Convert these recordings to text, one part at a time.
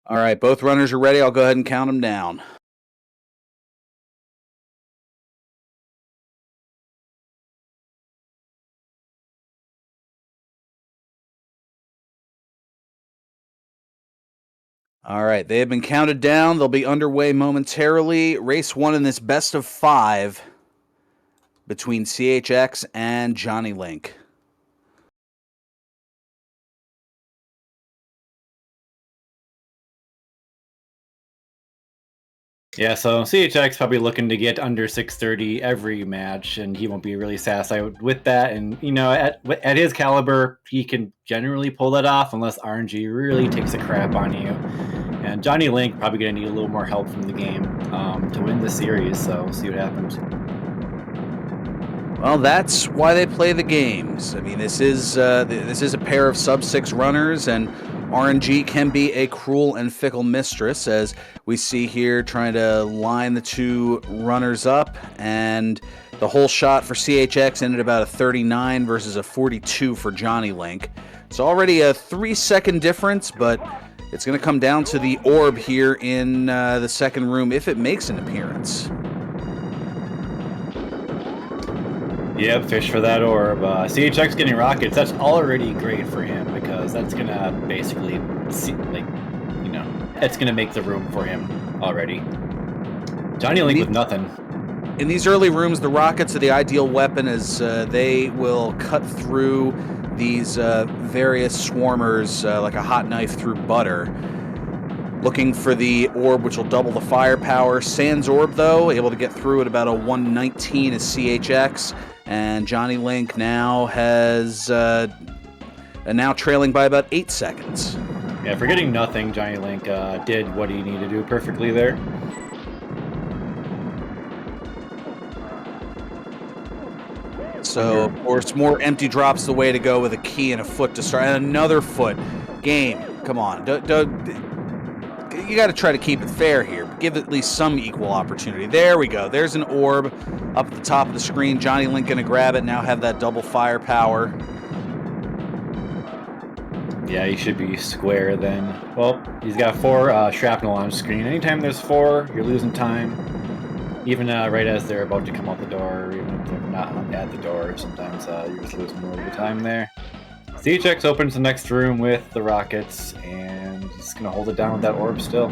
All right, both runners are ready. I'll go ahead and count them down. All right, they have been counted down. They'll be underway momentarily. Race 1 in this best of 5 between CHX and JonnyLink. Yeah, so CHX probably looking to get under 630 every match, and he won't be really satisfied with that. And at his caliber, he can generally pull that off unless RNG really takes a crap on you. And JonnyLink probably going to need a little more help from the game to win the series. So we'll see what happens. Well, that's why they play the games. I mean, this is a pair of sub-6 runners, and RNG can be a cruel and fickle mistress, as we see here trying to line the two runners up, and the whole shot for CHX ended about a 39 versus a 42 for JonnyLink. It's already a 3-second difference, but it's going to come down to the orb here in the second room if it makes an appearance. Yep, fish for that orb. CHX getting rockets, that's already great for him because that's going to basically, it's going to make the room for him already. JonnyLink with nothing. In these early rooms, the rockets are the ideal weapon as they will cut through these various swarmers like a hot knife through butter. Looking for the orb, which will double the firepower. Sans orb, though, able to get through at about a 119 as CHX. And JonnyLink now has now trailing by about 8 seconds. Yeah, for getting nothing, JonnyLink did what he needed to do perfectly there. So, of course, more empty drops the way to go with a key and a foot to start. And another foot. Game. Come on. You got to try to keep it fair here. Give at least some equal opportunity. There we go. There's an orb up at the top of the screen. JonnyLink going to grab it. Now have that double firepower. Yeah, he should be square then. Well, he's got 4 shrapnel on screen. Anytime there's 4, you're losing time. Even right as they're about to come out the door, or even if they're not at the door, sometimes you're just losing a little bit of time there. CHX opens the next room with the rockets, and he's going to hold it down with that orb still.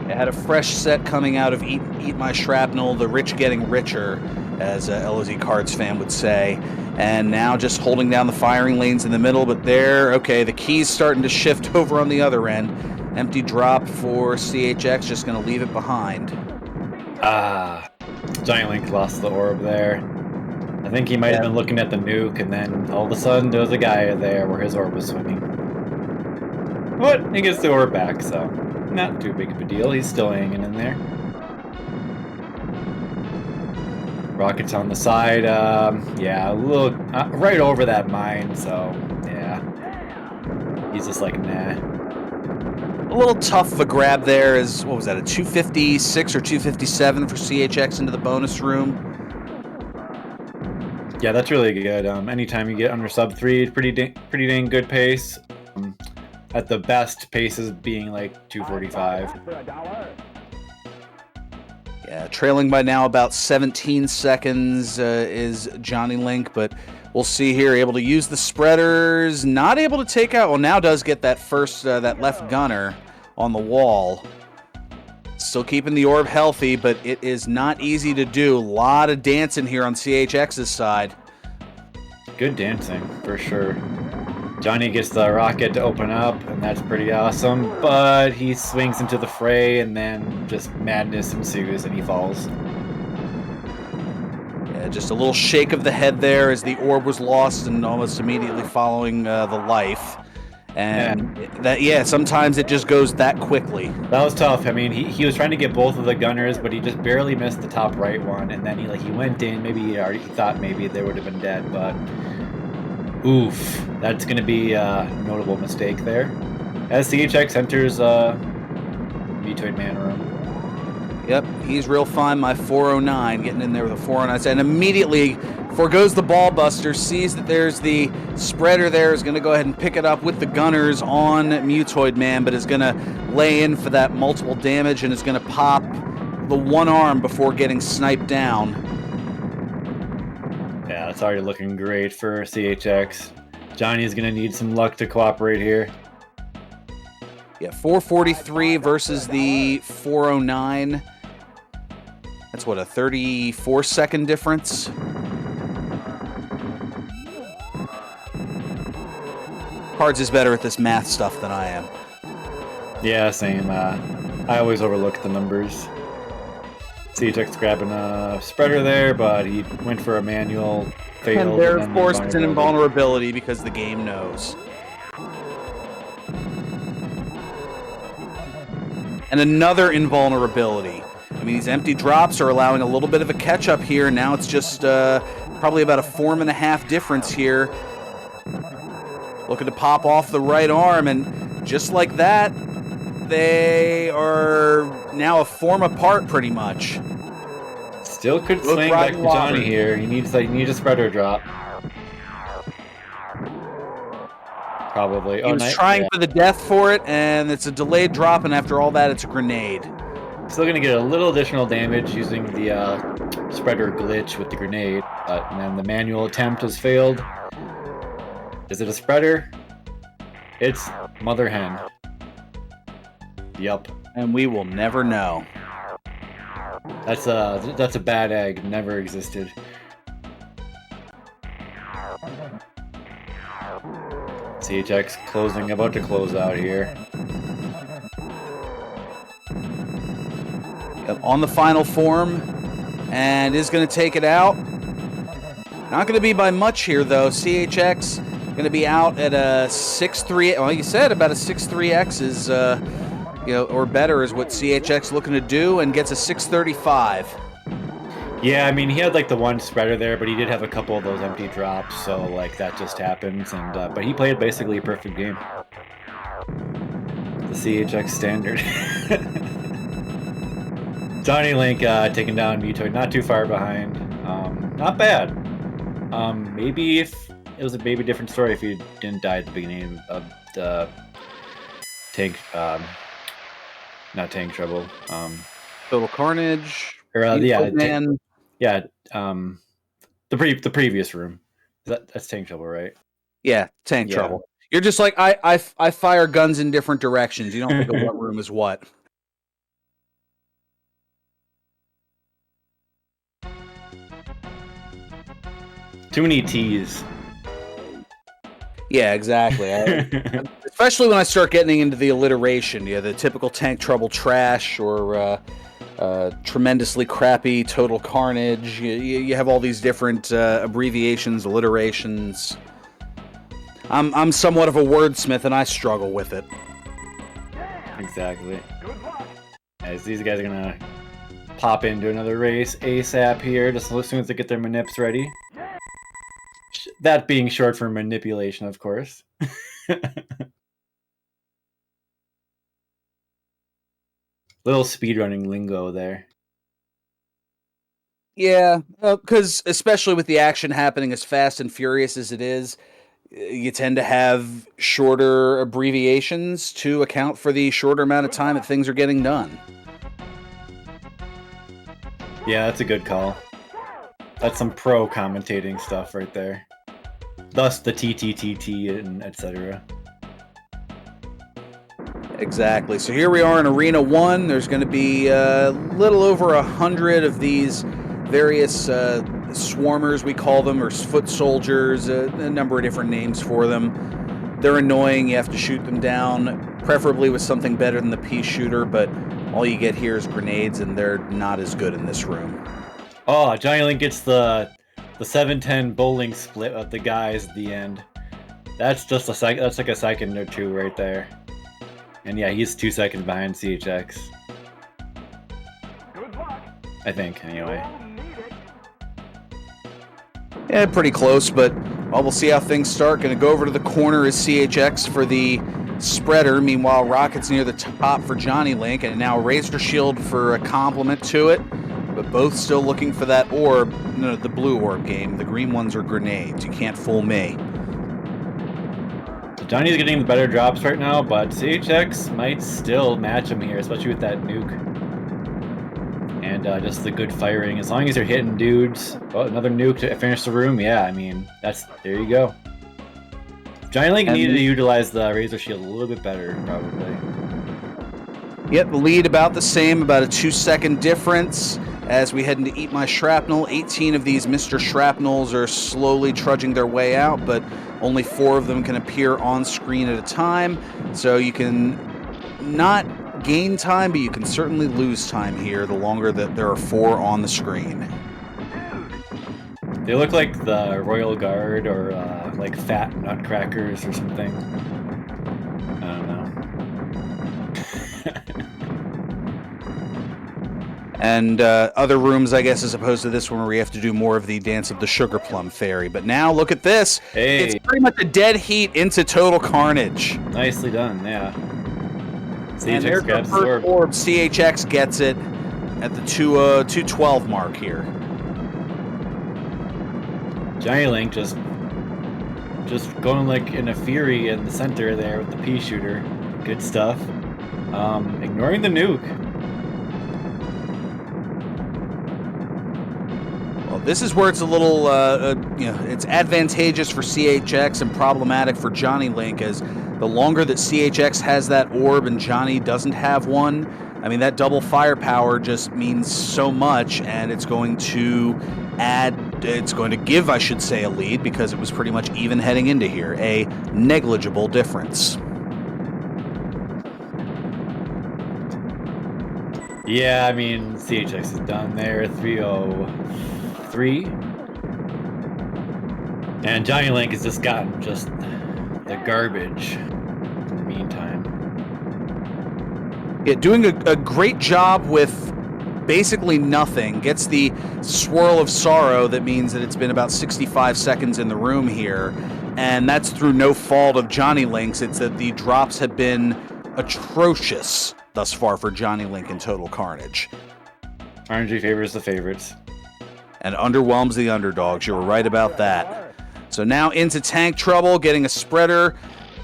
It had a fresh set coming out of Eat My Shrapnel, the rich getting richer, as LOZ Cards fan would say. And now just holding down the firing lanes in the middle, but there, okay, the key's starting to shift over on the other end. Empty drop for CHX, just going to leave it behind. JonnyLink lost the orb there. I think he might have been looking at the nuke, and then all of a sudden there was a guy there where his orb was swinging. But he gets the orb back, so not too big of a deal. He's still hanging in there. Rockets on the side. Yeah, a little right over that mine, so yeah. He's just like, nah. A little tough of a grab there is, what was that, a 256 or 257 for CHX into the bonus room? Yeah, that's really good. Anytime you get under sub 3, pretty dang good pace. At the best, paces being like 245. Yeah, trailing by now about 17 seconds is JonnyLink, but we'll see here. Able to use the spreaders, not able to take out. Well, now does get that first, that left gunner on the wall. Still keeping the orb healthy, but it is not easy to do. A lot of dancing here on CHX's side. Good dancing, for sure. Johnny gets the rocket to open up, and that's pretty awesome, but he swings into the fray, and then just madness ensues, and he falls. Yeah, just a little shake of the head there as the orb was lost, and almost immediately following the life. And sometimes it just goes that quickly. That was tough. I mean, he was trying to get both of the gunners, but he just barely missed the top right one, and then he went in. Maybe he thought maybe they would have been dead, but oof, that's going to be a notable mistake there. As CHX enters Vetoid Man room. Yep, he's real fine. My 409 getting in there with a 409, and immediately Forgoes the ball buster, sees that there's the spreader there, is going to go ahead and pick it up with the gunners on Mutoid Man, but is going to lay in for that multiple damage and is going to pop the one arm before getting sniped down. Yeah, it's already looking great for CHX. Johnny's going to need some luck to cooperate here. Yeah, 443 versus the 409. That's what, a 34-second difference? Cards is better at this math stuff than I am. Yeah, same. I always overlook the numbers. CHX grabbing a spreader there, but he went for a manual, failed. And there, of course, it's an invulnerability because the game knows. And another invulnerability. I mean, these empty drops are allowing a little bit of a catch-up here. Now it's just probably about a 4.5 difference here. Looking to pop off the right arm, and just like that, they are now a form apart pretty much. Still could swing back to Johnny here. He needs a spreader drop. Probably. He was trying for the death for it, and it's a delayed drop, and after all that, it's a grenade. Still going to get a little additional damage using the spreader glitch with the grenade, and then the manual attempt has failed. Is it a spreader? It's Mother Hen. Yup. And we will never know. That's a bad egg. Never existed. CHX about to close out here. Yep, on the final form, and is going to take it out. Not going to be by much here, though. CHX going to be out at a 6.3. Well, you said about a 6.3x is, or better is what CHX looking to do, and gets a 6.35. Yeah, I mean, he had like the one spreader there, but he did have a couple of those empty drops, so like that just happens. And but he played basically a perfect game. The CHX standard. JonnyLink taking down Mutoid, not too far behind. Not bad. Maybe if it was a maybe different story if he didn't die at the beginning of the tank, not tank trouble. Total Carnage. Or the previous room. That's tank trouble, right? Yeah, tank trouble. You're just like I fire guns in different directions. You don't think of what room is what. Too many T's. Yeah, exactly. Especially when I start getting into the alliteration, the typical tank trouble trash or tremendously crappy total carnage. You have all these different abbreviations, alliterations. I'm somewhat of a wordsmith, and I struggle with it. Exactly. As these guys are gonna pop into another race ASAP here, just as soon as they get their manips ready. That being short for manipulation, of course. Little speedrunning lingo there. Yeah, because especially with the action happening as fast and furious as it is, you tend to have shorter abbreviations to account for the shorter amount of time that things are getting done. Yeah, that's a good call. That's some pro commentating stuff right there. Thus the TTTT and etc. Exactly. So here we are in Arena 1. There's going to be a little over 100 of these various swarmers, we call them, or foot soldiers, a number of different names for them. They're annoying. You have to shoot them down, preferably with something better than the pea shooter, but all you get here is grenades, and they're not as good in this room. Oh, JonnyLink gets the 7-10 bowling split of the guys at the end. That's just that's like a second or two right there. And yeah, he's 2 seconds behind CHX. I think, anyway. Yeah, pretty close, but well, we'll see how things start. Going to go over to the corner is CHX for the spreader. Meanwhile, Rocket's near the top for JonnyLink, and now Razor Shield for a complement to it. But both still looking for that orb. No, the blue orb game. The green ones are grenades. You can't fool me. Johnny's getting the better drops right now, but CHX might still match him here, especially with that nuke. And just the good firing. As long as you're hitting dudes. Oh, another nuke to finish the room. Yeah, I mean, there you go. JonnyLink needed to utilize the Razor Shield a little bit better, probably. Yep, the lead about the same, about a 2-second difference. As we head into Eat My Shrapnel, 18 of these Mr. Shrapnels are slowly trudging their way out, but only 4 of them can appear on screen at a time. So you can not gain time, but you can certainly lose time here the longer that there are 4 on the screen. They look like the Royal Guard or like fat nutcrackers or something. I don't know. And other rooms, I guess, as opposed to this one where we have to do more of the Dance of the Sugar Plum Fairy. But now, look at this. Hey. It's pretty much a dead heat into total carnage. Nicely done, yeah. And there's the first orb. CHX gets it at the 212 mark here. JonnyLink just going like in a fury in the center there with the pea shooter. Good stuff. Ignoring the nuke. Well, this is where it's a little, it's advantageous for CHX and problematic for JonnyLink, as the longer that CHX has that orb and Johnny doesn't have one, I mean, that double firepower just means so much, and it's going to give, I should say, a lead, because it was pretty much even heading into here. A negligible difference. Yeah, I mean, CHX is done there, 303. And JonnyLink has just gotten the garbage in the meantime. Yeah, doing a great job with basically nothing. Gets the swirl of sorrow that means that it's been about 65 seconds in the room here, and that's through no fault of JonnyLink's. It's that the drops have been atrocious thus far for JonnyLink in Total Carnage. RNG favors the favorites. And underwhelms the underdogs. You were right about that. So now into tank trouble, getting a spreader.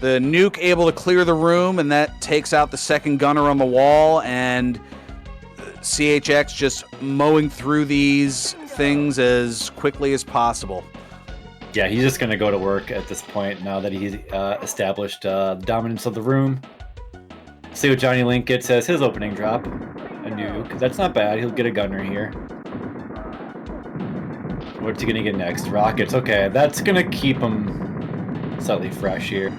The nuke able to clear the room, and that takes out the second gunner on the wall, and CHX just mowing through these things as quickly as possible. Yeah, he's just going to go to work at this point now that he's established the dominance of the room. See what JonnyLink gets as his opening drop. A nuke. That's not bad. He'll get a gunner here. What's he going to get next? Rockets. Okay, that's going to keep him slightly fresh here.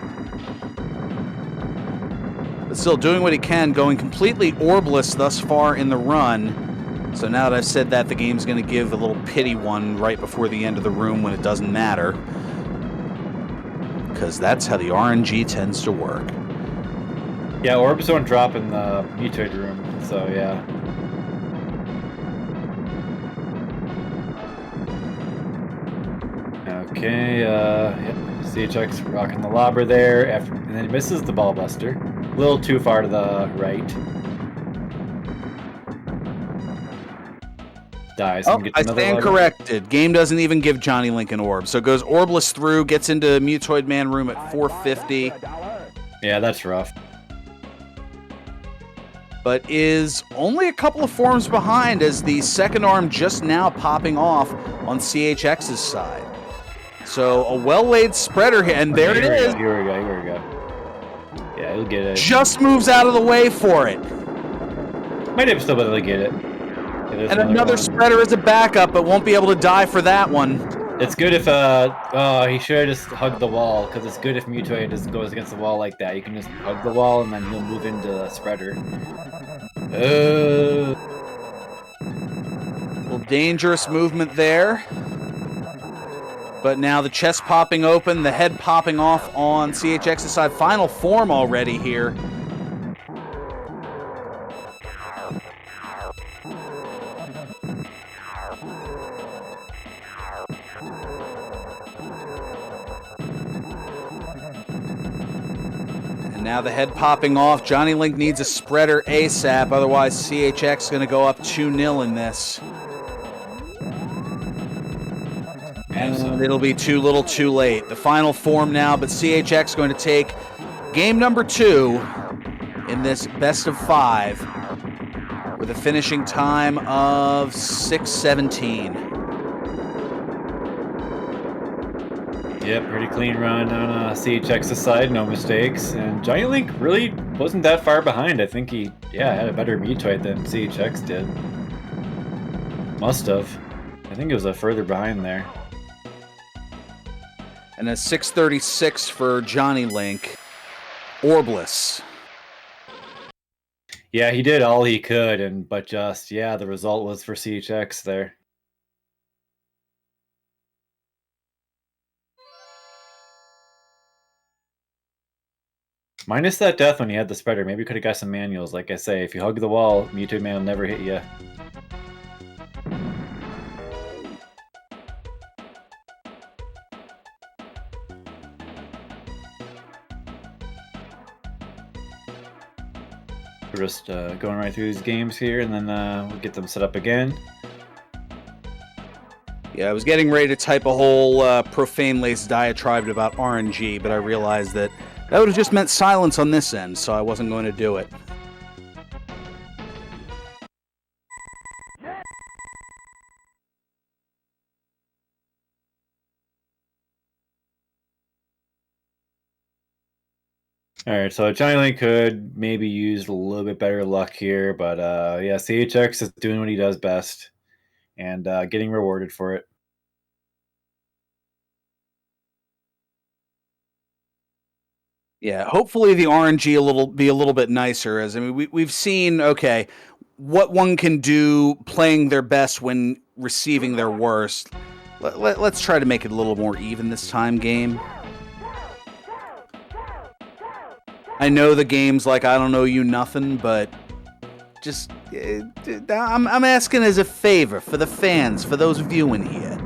But still doing what he can, going completely orbless thus far in the run. So now that I've said that, the game's going to give a little pity one right before the end of the room when it doesn't matter. Because that's how the RNG tends to work. Yeah, orbs don't drop in the mutoid room, so yeah. Okay, yep. CHX rocking the lobber there, and then he misses the ball buster. A little too far to the right. Dies. Oh, I stand corrected. Game doesn't even give JonnyLink an orb. So goes orbless through, gets into Mutoid Man room at 450. Yeah, that's rough. But is only a couple of forms behind, as the second arm just now popping off on CHX's side. So a well-laid spreader here, and there it is. Here we go. Yeah, he'll get it. Just moves out of the way for it. Might have still be able to get it. And another spreader as a backup, but won't be able to die for that one. It's good if, he should have just hugged the wall, because it's good if Mutoid just goes against the wall like that. You can just hug the wall, and then he'll move into the spreader. Little dangerous movement there. But now the chest popping open, the head popping off on CHX's side. Final form already here. And now the head popping off. JonnyLink needs a spreader ASAP, otherwise CHX is going to go up 2-0 in this. And it'll be too little too late. The final form now, but CHX going to take game number 2 in this best of 5 with a finishing time of 6:17. Yep, pretty clean run on CHX's side, no mistakes. And JonnyLink really wasn't that far behind. I think he, had a better meat height than CHX did. Must have. I think it was a further behind there. And a 6:36 for JonnyLink. Orbless. Yeah, he did all he could, but the result was for CHX there. Minus that death when he had the spreader. Maybe we could have got some manuals. Like I say, if you hug the wall, Muted Man will never hit you. We're just going right through these games here, and then we'll get them set up again. Yeah, I was getting ready to type a whole profane-laced diatribe about RNG, but I realized that would have just meant silence on this end, so I wasn't going to do it. Alright, so JonnyLink could maybe use a little bit better luck here, but CHX is doing what he does best and getting rewarded for it. Yeah, hopefully the RNG be a little bit nicer. As I mean, we've seen what one can do playing their best when receiving their worst. Let's try to make it a little more even this time, game. I know the game's like I don't know you nothing, but just I'm asking as a favor for the fans, for those viewing here.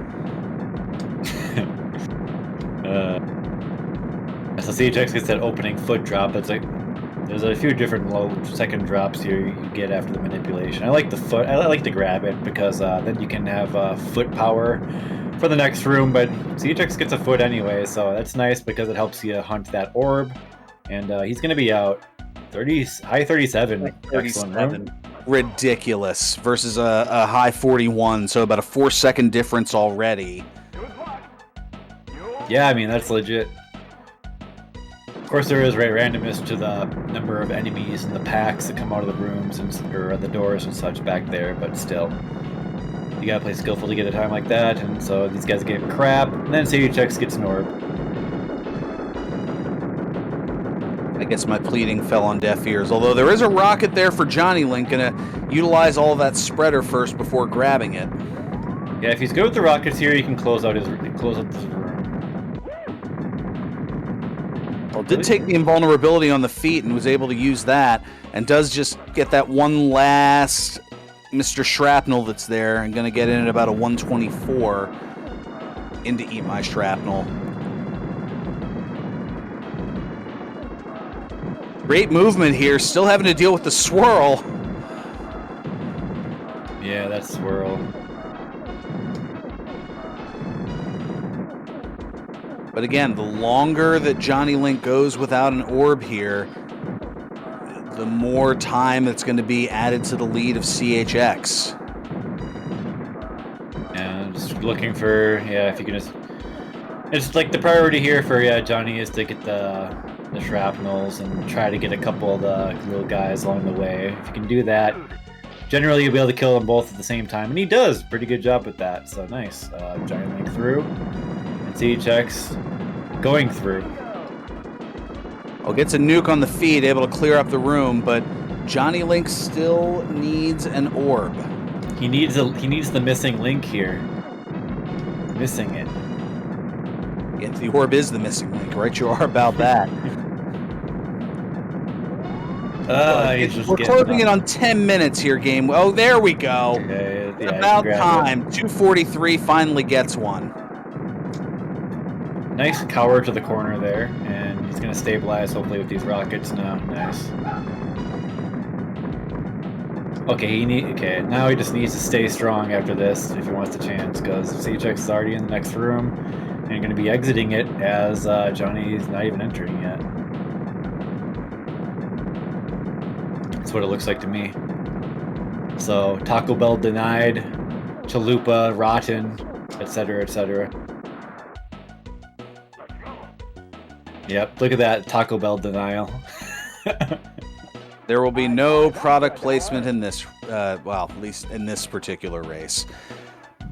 So CHX gets that opening foot drop. That's like there's a few different low second drops here you get after the manipulation. I like the foot. I like to grab it because then you can have foot power for the next room. But CHX gets a foot anyway, so that's nice because it helps you hunt that orb. And he's going to be out high 37. 37. Ridiculous versus a high 41, so about a 4-second difference already. Yeah, I mean, that's legit. Of course, there is randomness to the number of enemies and the packs that come out of the rooms or the doors and such back there, but still. You gotta play skillful to get a time like that, and so these guys get crap, and then CHX gets an orb. I guess my pleading fell on deaf ears, although there is a rocket there for JonnyLink, gonna utilize all of that spreader first before grabbing it. Yeah, if he's good with the rockets here, he can close out this room. Well, did take the invulnerability on the feet and was able to use that, and does just get that one last Mr. Shrapnel that's there, and gonna get in at about a 124 into Eat My Shrapnel. Great movement here, still having to deal with the swirl. Yeah, that swirl. But again, the longer that JonnyLink goes without an orb here, the more time that's going to be added to the lead of CHX. And just looking for, if you can just... It's like the priority here for Johnny is to get the shrapnels and try to get a couple of the little guys along the way. If you can do that, generally you'll be able to kill them both at the same time, and he does pretty good job with that. So nice, JonnyLink through, and CHX going through. Oh, gets a nuke on the feed, able to clear up the room, but JonnyLink still needs an orb. He needs the missing link here. Missing it. Yeah, the orb is the missing link, right? You are about that. We're closing in on 10 minutes here, game. Oh, there we go. Okay, yeah, about time. 243 finally gets one. Nice cower to the corner there, and he's going to stabilize hopefully with these rockets now. Nice. Okay, now he just needs to stay strong after this if he wants the chance, because CHX is already in the next room and going to be exiting it as Johnny's not even entering yet. That's what it looks like to me. So Taco Bell denied, Chalupa rotten, etc., etc. Yep, look at that Taco Bell denial. There will be no product placement in this, well, at least in this particular race.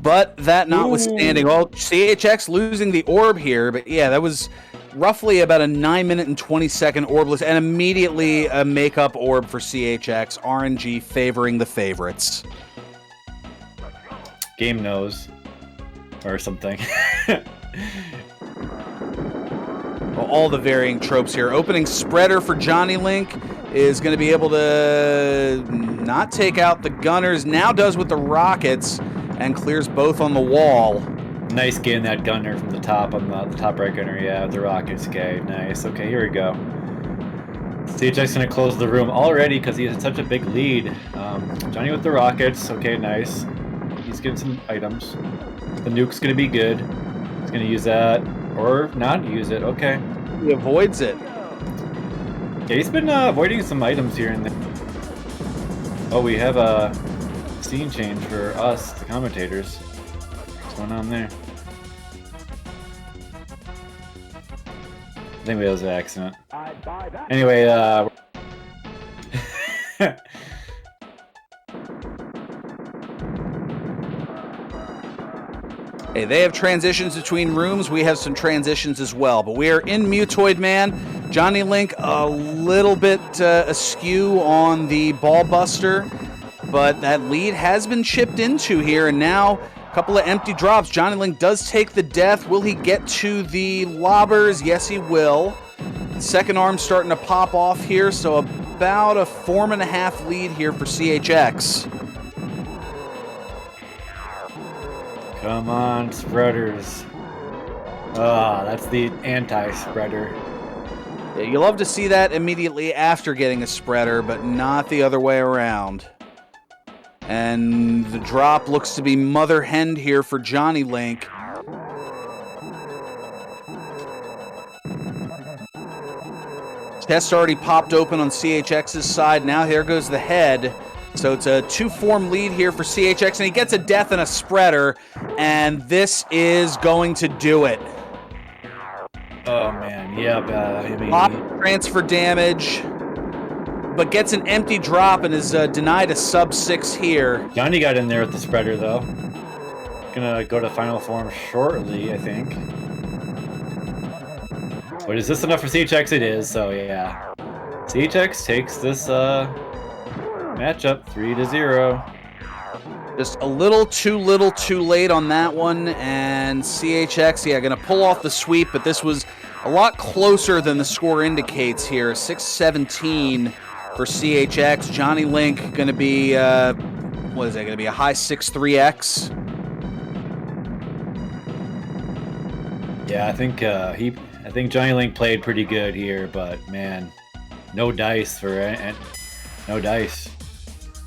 But that notwithstanding, well, CHX losing the orb here, but yeah, that was roughly about a 9-minute and 20-second orbless, and immediately a makeup orb for CHX, RNG favoring the favorites. Game knows. Or something. All the varying tropes here. Opening spreader for JonnyLink is going to be able to not take out the gunners. Now does with the rockets and clears both on the wall. Nice getting that gunner from the top on the top right gunner. Yeah, the rockets. Okay, nice. Okay, here we go. CHX going to close the room already because he has such a big lead. Johnny with the rockets. Okay, nice. He's getting some items. The nuke's going to be good. He's going to use that or not use it. Okay. He avoids it. Yeah, he's been avoiding some items here and there. Oh, we have a scene change for us, the commentators. What's going on there? I think it was an accident. Anyway, Hey, they have transitions between rooms. We have some transitions as well. But we are in Mutoid Man. JonnyLink a little bit askew on the ball buster. But that lead has been chipped into here. And now a couple of empty drops. JonnyLink does take the death. Will he get to the lobbers? Yes, he will. Second arm starting to pop off here. So about a 4.5 lead here for CHX. come on, spreaders. Ah, that's the anti-spreader. Yeah, you love to see that immediately after getting a spreader, but not the other way around. And the drop looks to be mother hen here for JonnyLink. Test already popped open on CHX's side. Now here goes the head. So it's a 2-form lead here for CHX, and he gets a death and a spreader, and this is going to do it. Oh man, yep. I mean, Lot of transfer damage, but gets an empty drop and is denied a sub-6 here. Johnny got in there with the spreader though. Gonna go to final form shortly, I think. But is this enough for CHX? It is, so yeah. CHX takes this matchup 3-0. Just a little too late on that one, and CHX, yeah, going to pull off the sweep, but this was a lot closer than the score indicates here. 6-17 for CHX. JonnyLink going to be, what is that, going to be a high 6-3X? Yeah, I think JonnyLink played pretty good here, but man, no dice for no dice.